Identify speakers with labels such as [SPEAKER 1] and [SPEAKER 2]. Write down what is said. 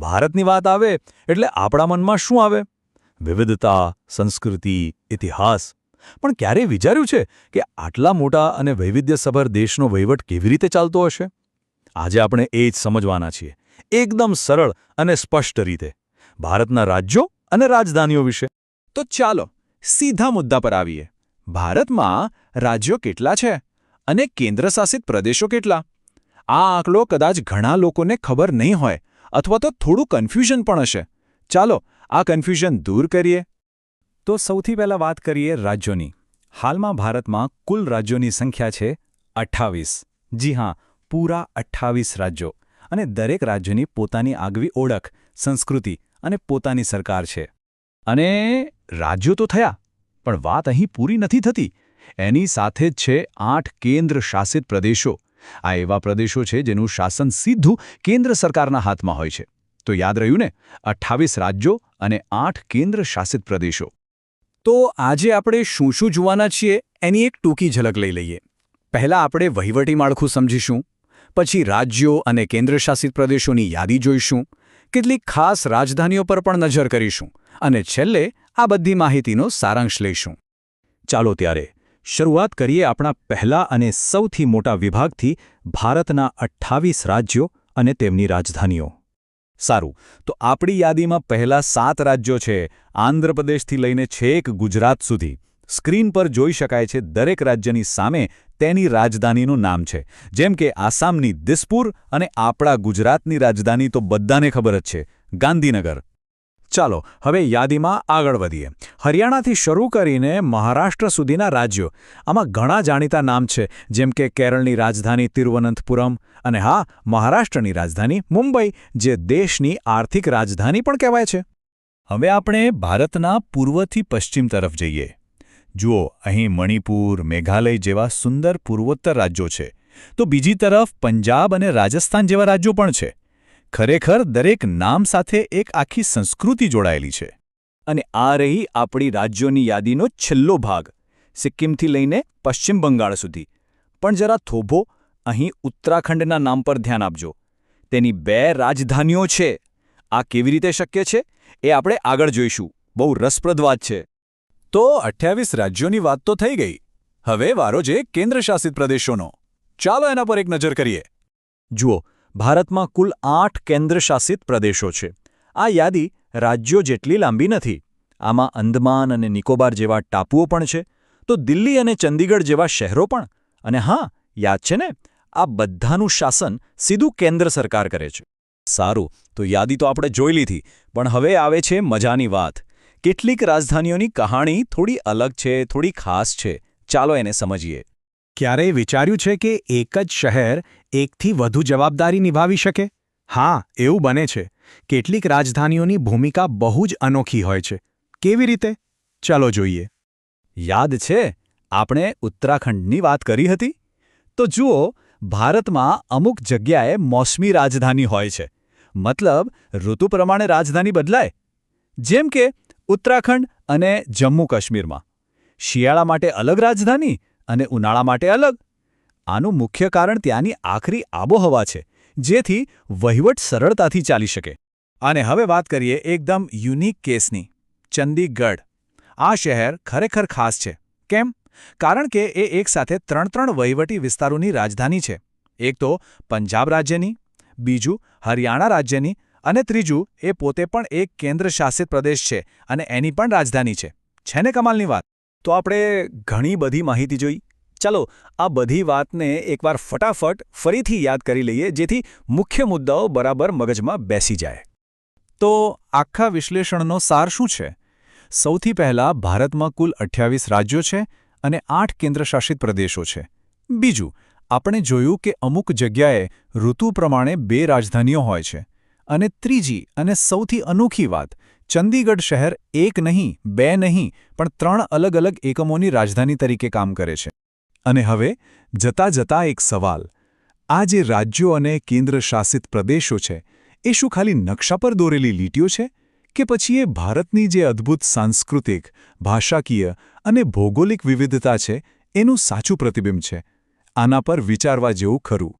[SPEAKER 1] ભારતની વાત આવે એટલે આપણા મનમાં શું આવે? વિવિધતા, સંસ્કૃતિ, ઇતિહાસ. પણ ક્યારેય વિચાર્યું છે કે આટલા મોટા અને વૈવિધ્યસભર દેશનો વહીવટ કેવી રીતે ચાલતો હશે? આજે આપણે એ જ સમજવાના છીએ, એકદમ સરળ અને સ્પષ્ટ રીતે, ભારતના રાજ્યો અને રાજધાનીઓ વિશે.
[SPEAKER 2] તો ચાલો સીધા મુદ્દા પર આવીએ. ભારતમાં રાજ્યો કેટલા છે અને કેન્દ્રશાસિત પ્રદેશો કેટલા? આ આંકડો કદાચ ઘણા લોકોને ખબર નહીં હોય અથવા તો થોડું કન્ફ્યુઝન પણ હશે. ચાલો આ કન્ફ્યુઝન દૂર કરીએ.
[SPEAKER 3] તો સૌથી પહેલાં વાત કરીએ રાજ્યોની. હાલમાં ભારતમાં કુલ રાજ્યોની સંખ્યા છે 28. જી હા, પૂરા 28 રાજ્યો. અને દરેક રાજ્યની પોતાની આગવી ઓળખ, સંસ્કૃતિ અને પોતાની સરકાર છે.
[SPEAKER 2] અને રાજ્યો તો થયા, પણ વાત અહીં પૂરી નથી થતી. એની સાથે જ છે 8 કેન્દ્ર શાસિત પ્રદેશો. આ એવા પ્રદેશો છે જેનું શાસન સીધું કેન્દ્ર સરકારના હાથમાં હોય છે. તો યાદ રહ્યું ને, 28 રાજ્યો અને 8 કેન્દ્ર શાસિત પ્રદેશો.
[SPEAKER 3] તો આજે આપણે શું શું જોવાના છીએ એની એક ટૂંકી ઝલક લઈ લઈએ. પહેલાં આપણે વહીવટી માળખું સમજીશું, પછી રાજ્યો અને કેન્દ્રશાસિત પ્રદેશોની યાદી જોઈશું, કેટલીક ખાસ રાજધાનીઓ પર પણ નજર કરીશું અને છેલ્લે આ બધી માહિતીનો સારાંશ લઈશું. ચાલો ત્યારે શરૂઆત કરીએ આપણા પહેલા અને સૌથી મોટા વિભાગથી, ભારતના 28 રાજ્યો અને તેમની રાજધાનીઓ. સારું, તો આપણી યાદીમાં પહેલા 7 રાજ્યો છે, આંધ્રપ્રદેશથી લઈને છેક ગુજરાત સુધી. સ્ક્રીન પર જોઈ શકાય છે દરેક રાજ્યની સામે તેની રાજધાનીનું નામ છે, જેમ કે આસામની દિસપુર અને આપણા ગુજરાતની રાજધાની તો બધાને ખબર જ છે, ગાંધીનગર. ચાલો હવે યાદીમાં આગળ વધીએ. હરિયાણાથી શરૂ કરીને મહારાષ્ટ્ર સુધીના રાજ્યો. આમાં ઘણા જાણીતા નામ છે, જેમ કે કેરળની રાજધાની તિરુવનંતપુરમ અને હા, મહારાષ્ટ્રની રાજધાની મુંબઈ, જે દેશની આર્થિક રાજધાની પણ કહેવાય છે. હવે આપણે ભારતના પૂર્વથી પશ્ચિમ તરફ જઈએ. જુઓ, અહીં મણિપુર, મેઘાલય જેવા સુંદર પૂર્વોત્તર રાજ્યો છે, તો બીજી તરફ પંજાબ અને રાજસ્થાન જેવા રાજ્યો પણ છે. ખરેખર દરેક નામ સાથે એક આખી સંસ્કૃતિ જોડાયેલી છે. અને આ રહી આપણી રાજ્યોની યાદીનો છેલ્લો ભાગ, સિક્કિમથી લઈને પશ્ચિમ બંગાળ સુધી. પણ જરા થોભો, અહીં ઉત્તરાખંડના નામ પર ધ્યાન આપજો. તેની 2 રાજધાનીઓ છે. આ કેવી રીતે શક્ય છે એ આપણે આગળ જોઈશું. બહુ રસપ્રદ વાત છે. તો 28 રાજ્યોની વાત તો થઈ ગઈ. હવે વારો છે કેન્દ્રશાસિત પ્રદેશોનો. ચાલો એના પર એક નજર કરીએ. જુઓ, ભારતમાં કુલ 8 કેન્દ્રશાસિત પ્રદેશો છે. આ યાદી રાજ્યો જેટલી લાંબી નથી. આમાં અંદમાન અને નિકોબાર જેવા ટાપુઓ પણ છે, તો દિલ્હી અને ચંદીગઢ જેવા શહેરો પણ. અને હા, યાદ છે ને, આ બધાનું શાસન સીધું કેન્દ્ર સરકાર કરે છે. સારું, તો યાદી તો આપણે જોઈ લીધી, પણ હવે આવે છે મજાની વાત. કેટલીક રાજધાનીઓની કહાણી થોડી અલગ છે, થોડી ખાસ છે. ચાલો એને સમજીએ. ક્યારેય વિચાર્યું છે કે એક જ શહેર એકથી વધુ જવાબદારી નિભાવી શકે? હા, એવું બને છે. કેટલીક રાજધાનીઓની ભૂમિકા બહુ જ અનોખી હોય છે. કેવી રીતે? ચાલો જોઈએ. યાદ છે, આપણે ઉત્તરાખંડની વાત કરી હતી? તો જુઓ, ભારતમાં અમુક જગ્યાએ મોસમી રાજધાની હોય છે. મતલબ ઋતુ પ્રમાણે રાજધાની બદલાય. જેમ કે ઉત્તરાખંડ અને જમ્મુ કાશ્મીરમાં શિયાળા માટે અલગ રાજધાની અને ઉનાળા માટે અલગ. આનું મુખ્ય કારણ ત્યાંની આખરી આબોહવા છે, જેથી વહીવટ સરળતાથી ચાલી શકે. અને હવે વાત કરીએ એકદમ યુનિક કેસની, ચંદીગઢ. આ શહેર ખરેખર ખાસ છે. કેમ? કારણ કે એ એકસાથે 3 વહીવટી વિસ્તારોની રાજધાની છે. એક તો પંજાબ રાજ્યની, બીજું હરિયાણા રાજ્યની અને ત્રીજું એ પોતે પણ એક કેન્દ્રશાસિત પ્રદેશ છે અને એની પણ રાજધાની છે. છે ને કમાલની વાત? તો આપણે ઘણી બધી માહિતી જોઈ. ચાલો આ બધી વાતને એકવાર ફટાફટ ફરીથી યાદ કરી લઈએ, જેથી મુખ્ય મુદ્દાઓ બરાબર મગજમાં બેસી જાય. તો આખા વિશ્લેષણનો સાર શું છે? સૌથી પહેલાં ભારતમાં કુલ 28 રાજ્યો છે અને 8 કેન્દ્રશાસિત પ્રદેશો છે. બીજું, આપણે જોયું કે અમુક જગ્યાએ ઋતુ પ્રમાણે 2 રાજધાનીઓ હોય છે. અને ત્રીજી અને સૌથી અનોખી વાત, ચંદીગઢ શહેર 1 નહીં, 2 નહીં, પણ 3 અલગ અલગ એકમોની રાજધાની તરીકે કામ કરે છે. અને હવે જતાં જતાં એક સવાલ, આ જે રાજ્યો અને કેન્દ્રશાસિત પ્રદેશો છે, એ શું ખાલી નકશા પર દોરેલી લીટીઓ છે કે પછી એ ભારતની જે અદ્ભુત સાંસ્કૃતિક, ભાષાકીય અને ભૌગોલિક વિવિધતા છે એનું સાચું પ્રતિબિંબ છે? આના પર વિચારવા જેવું ખરું.